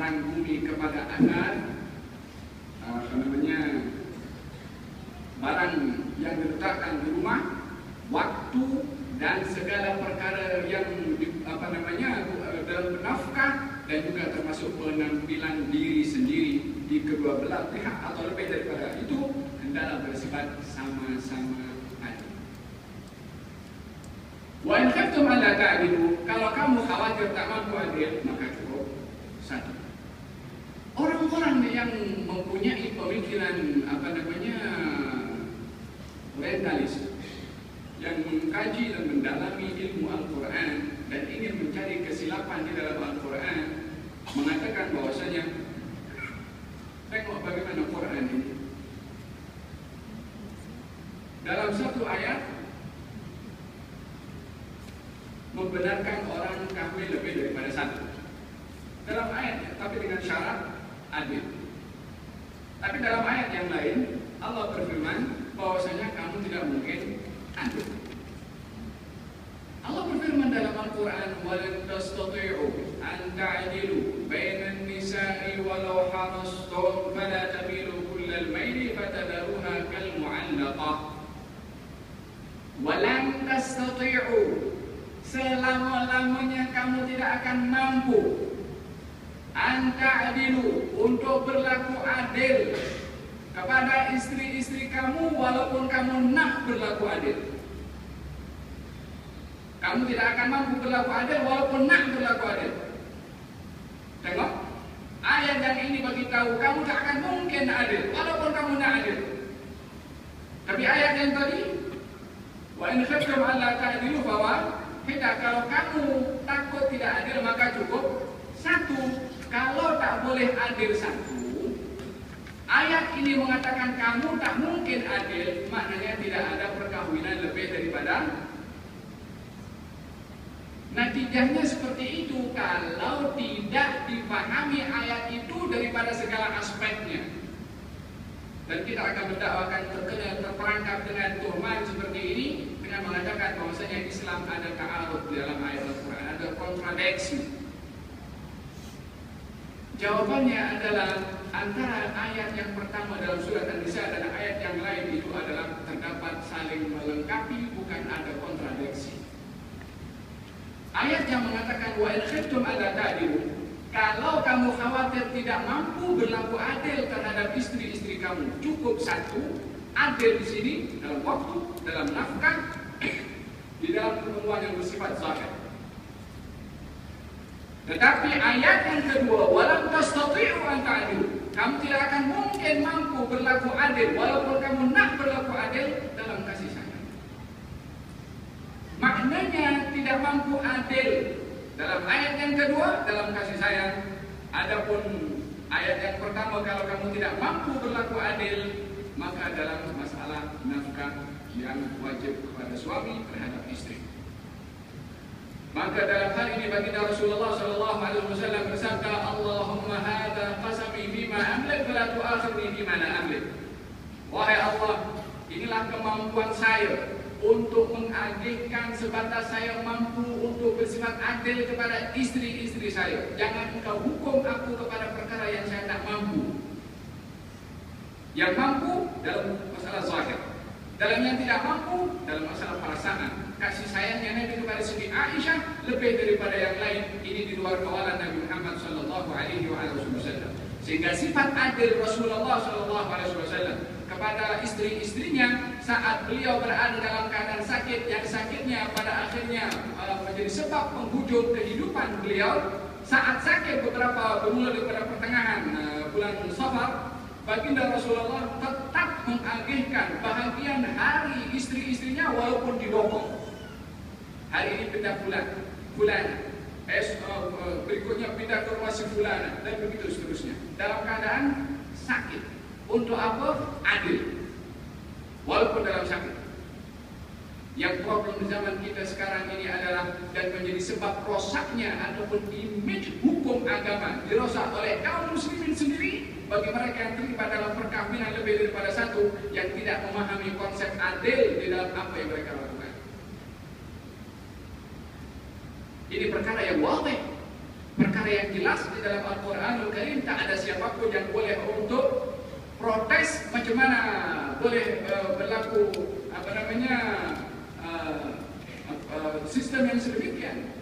barang bumi kepada anak barang yang diletakkan di rumah, waktu dan segala perkara yang dalam nafkah, dan juga termasuk penampilan diri sendiri di kedua belah pihak atau lebih daripada itu hendaklah bersifat sama-sama adil. Wa in khiftum alla ta'dilu, kalau kamu khawatir tak mampu adil, maka cukup satu. Orang-orang yang mempunyai pemikiran orientalis, yang mengkaji dan mendalami ilmu Al-Quran dan ingin mencari kesilapan di dalam Al-Quran, mengatakan bahwasanya tengok bagaimana Quran ini. Dalam satu ayat membenarkan orang kafir lebih daripada satu. Dalam ayat, tapi dengan syarat adil. Tapi dalam ayat yang lain Allah berfirman bahwasanya kamu tidak mungkin adil. Allah berfirman dalam Al-Quran, walan tastati'u an ta'dilu bainan nisa'i walau harastum fala tamilu kullal maili fatadharuha kal mu'allaqah. Walan tastati'u, selama-lamanya kamu tidak akan mampu an ta'dilu, untuk berlaku adil kepada istri-istri kamu walaupun kamu nak berlaku adil. Kamu tidak akan mampu berlaku adil walaupun nak berlaku adil. Tengok, ayat yang ini bagi tahu kamu tak akan mungkin adil walaupun kamu nak adil. Tapi ayat yang tadi, wa in khiftum alla ta'dilu fawahidah, kalau kamu takut tidak adil maka cukup satu. Kalau tak boleh adil satu, ayat ini mengatakan kamu tak mungkin adil, maknanya tidak ada perkawinan lebih daripada. Natijahnya seperti itu kalau tidak dipahami ayat itu daripada segala aspeknya. Dan kita akan mendakwakan terperangkap dengan tuhmat seperti ini dengan mengatakan bahwasanya Islam ada ta'arud di dalam ayat Al-Quran, ada kontradiksi. Jawabannya adalah antara ayat yang pertama dalam surat An-Nisa dan ayat yang lain itu adalah terdapat saling melengkapi, bukan ada kontradiksi. Ayat yang mengatakan wa in khiftum alla ta'dilu, kalau kamu khawatir tidak mampu berlaku adil terhadap istri-istri kamu, cukup satu. Adil di sini dalam waktu, dalam nafkah, di dalam pertemuan yang bersifat zahir. Tetapi ayat yang kedua, walam tastati'u an ta'dilu, kamu tidak akan mungkin mampu berlaku adil walaupun kamu nak berlaku adil dalam kasih sayang. Maknanya tidak mampu adil dalam ayat yang kedua dalam kasih sayang. Adapun ayat yang pertama, kalau kamu tidak mampu berlaku adil, maka dalam masalah nafkah yang wajib kepada suami terhadap istri. Maka dalam hal ini baginda Rasulullah SAW bersabda, Allahumma hadza qasami bima amlik fala tu'akhirni bima la amlik. Wahai Allah, inilah kemampuan saya untuk mengagihkan sebatas saya mampu untuk bersifat adil kepada istri-istri saya. Jangan engkau hukum aku kepada perkara yang saya tak mampu. Yang mampu dalam masalah zahir, dalam yang tidak mampu dalam masalah perasaan. Kasih sayangnya Nabi kepada Siti Aisyah lebih daripada yang lain. Ini di luar kawalan Nabi Muhammad SAW. Sehingga sifat adil Rasulullah SAW kepada istri-istrinya saat beliau berada dalam keadaan sakit, yang sakitnya pada akhirnya menjadi sebab penghujung kehidupan beliau. Saat sakit beberapa bermula daripada pertengahan bulan Safar, baginda Rasulullah tetap mengagihkan bahagian hari istri-istrinya walaupun dibokong. Hari ini pindah bulan, berikutnya pindah ke rumah si fulana, dan begitu seterusnya. Dalam keadaan sakit. Untuk apa? Adil. Walaupun dalam sakit. Yang problem di zaman kita sekarang ini adalah, dan menjadi sebab rosaknya ataupun image hukum agama dirosak oleh kaum muslimin sendiri, bagi mereka yang terlibat dalam perkawinan lebih daripada satu, yang tidak memahami konsep adil di dalam apa yang mereka lakukan. Ini perkara yang wadih, perkara secara yang jelas di dalam Al-Quranul Karim tak ada siapapun yang boleh untuk protes macam mana boleh berlaku sistem yang sedemikian.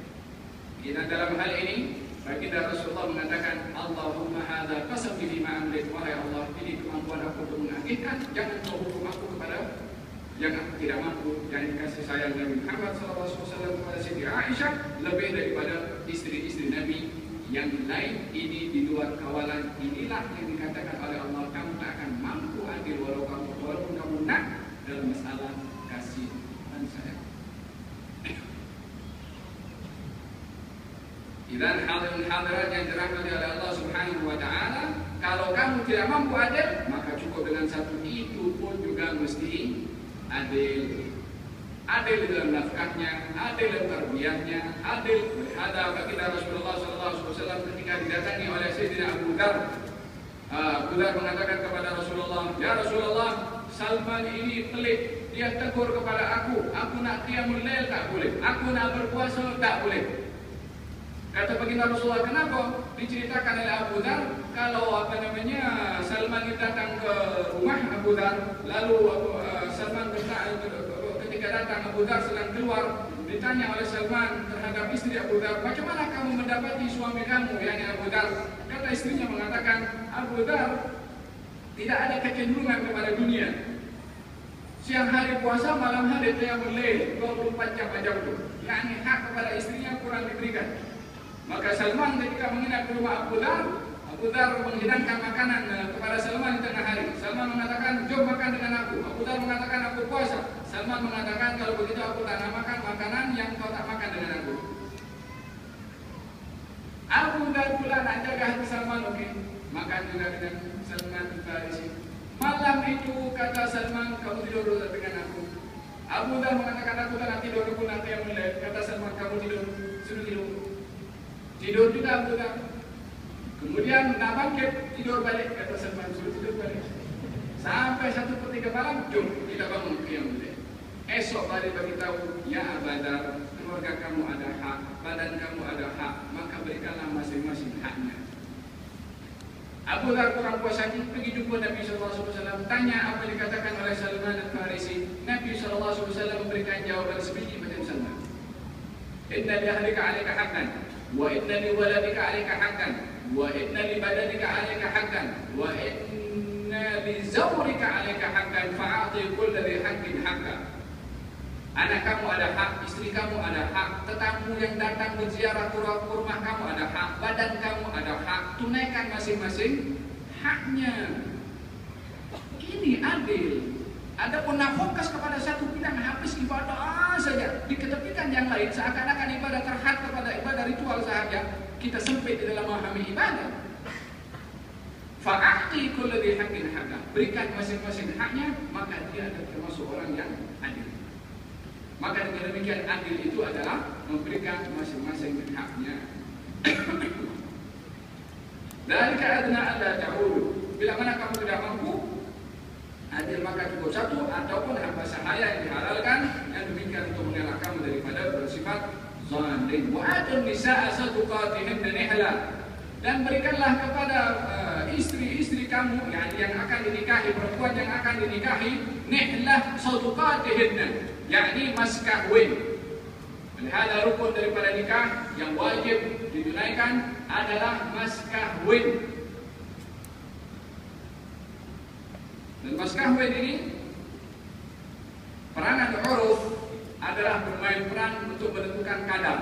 Dan dalam hal ini baginda Rasulullah mengatakan, Allahumma hadza qasami fima amlik, wahai Allah, ini kemampuan aku untuk mengagihkan, jangan kau hukum aku kepada yang aku tidak mampu. Dan kasih sayang Nabi Muhammad SAW kepada Siti Aisyah lebih daripada istri-istri Nabi yang lain. Ini di luar kawalan. Inilah yang dikatakan oleh Allah, kamu tak akan mampu adil walaupun kamu nak dalam masalah kasih dan sayang. Dan hadirat yang dirahmati oleh Allah Subhanahu wa Ta'ala, kalau kamu tidak mampu adil, maka cukup dengan satu, itu pun juga mesti adil. Adil dalam nafkahnya, adil dalam tarbiyahnya, adil. Ada baginda Rasulullah SAW ketika didatangi oleh Sayyidina Abu Dar. Abu Dar mengatakan kepada Rasulullah, ya Rasulullah, Salman ini pelit. Dia tegur kepada aku nak qiyamul lail tak boleh, aku nak berpuasa tak boleh. Kata baginda Rasulullah, kenapa? Diceritakan oleh Abu Dar, kalau Salman datang ke rumah Abu Dar, lalu Salman ketika datang Abu Dar sedang keluar, ditanya oleh Salman terhadap istri Abu Dar, macam mana kamu mendapati suami kamu, yakni Abu Dar? Kata istrinya mengatakan, Abu Dar tidak ada kecenderungan kepada dunia. Siang hari puasa, malam hari qiyamul lail, 24 jam aja itu. Yakni hak kepada istrinya kurang diberikan. Maka Salman ketika menginap di rumah Abu Dar menghidangkan makanan kepada Salman di tengah hari. Salman mengatakan, jom makan dengan aku. Abu Dar mengatakan, aku puasa. Salman mengatakan, kalau begitu aku tak nak makan makanan yang kau tak makan dengan aku. Abu Dar pula nak jaga hati Salman, oke, makan juga dengan Salman Farisi. Malam itu kata Salman, kamu tidur dengan aku. Abu Dar mengatakan, aku tak nak tidur, aku nak yang mulai. Kata Salman, kamu tidur, suruh tidur. Tidur juga Abu Dar. Kemudian nak bangkit, tidur balik. Kata Salman, suruh tidur balik. Sampai 1/3 malam, jom kita bangun qiyamul lail. Esok hari bagi tahu, ya Abu Dar, keluarga kamu ada hak, badan kamu ada hak, maka berikanlah masing-masing haknya. Abu Dar kurang puas hati, pergi jumpa Nabi SAW, tanya apa dikatakan oleh Salman Al-Farisi. Nabi SAW memberikan jawaban sebiji macam Salman. Inna li ahlika 'alaika haqqan, wa inna li waladika 'alaika haqqan, wa inna li badanika 'alaika haqqan, wa inna li zawrika 'alaika haqqan, fa'ati kulli dhi haqqin haqqan. Anak kamu ada hak, istri kamu ada hak, tetamu yang datang berziarah ke rumah kamu ada hak, badan kamu ada hak, tunaikan masing-masing haknya. Ini adil. Adapun nak fokus kepada satu bidang, habis ibadah saja, diketepikan yang lain, seakan-akan ibadah terhad kepada ibadah ritual saja, kita sempit di dalam memahami ibadah. Fa'ati kulli dhi haqqin haqqan, berikan masing-masing haknya, maka dia adalah termasuk orang yang adil. Maka dengan demikian adil itu adalah memberikan masing-masing haknya. Dari keadaan anda ta'ulu, bila mana kamu tidak mampu adil, maka cukup satu ataupun hamba sahaya yang dihalalkan, yang demikian untuk mengelak kamu daripada bersifat zalim. Wa atun nisa'a sadaqatihinna nihla, dan berikanlah kepada istri-istri kamu yang akan dinikahi, perempuan yang akan dinikahi, nihlah sadaqatihinna, yakni mas kahwin. Ada rukun daripada nikah yang wajib ditunaikan adalah mas kahwin. Dan mas kahwin ini peranan uruf adalah bermain peran untuk menentukan kadar.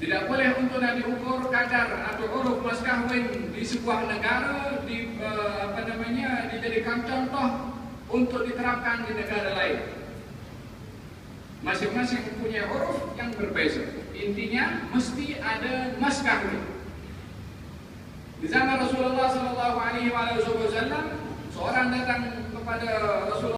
Tidak boleh untuk diukur kadar atau uruf mas kahwin di sebuah negara dijadikan contoh untuk diterapkan di negara lain. Masing-masing punya huruf yang berbeza. Intinya mesti ada mas kahwin. Di zaman Rasulullah SAW, seorang datang kepada Rasulullah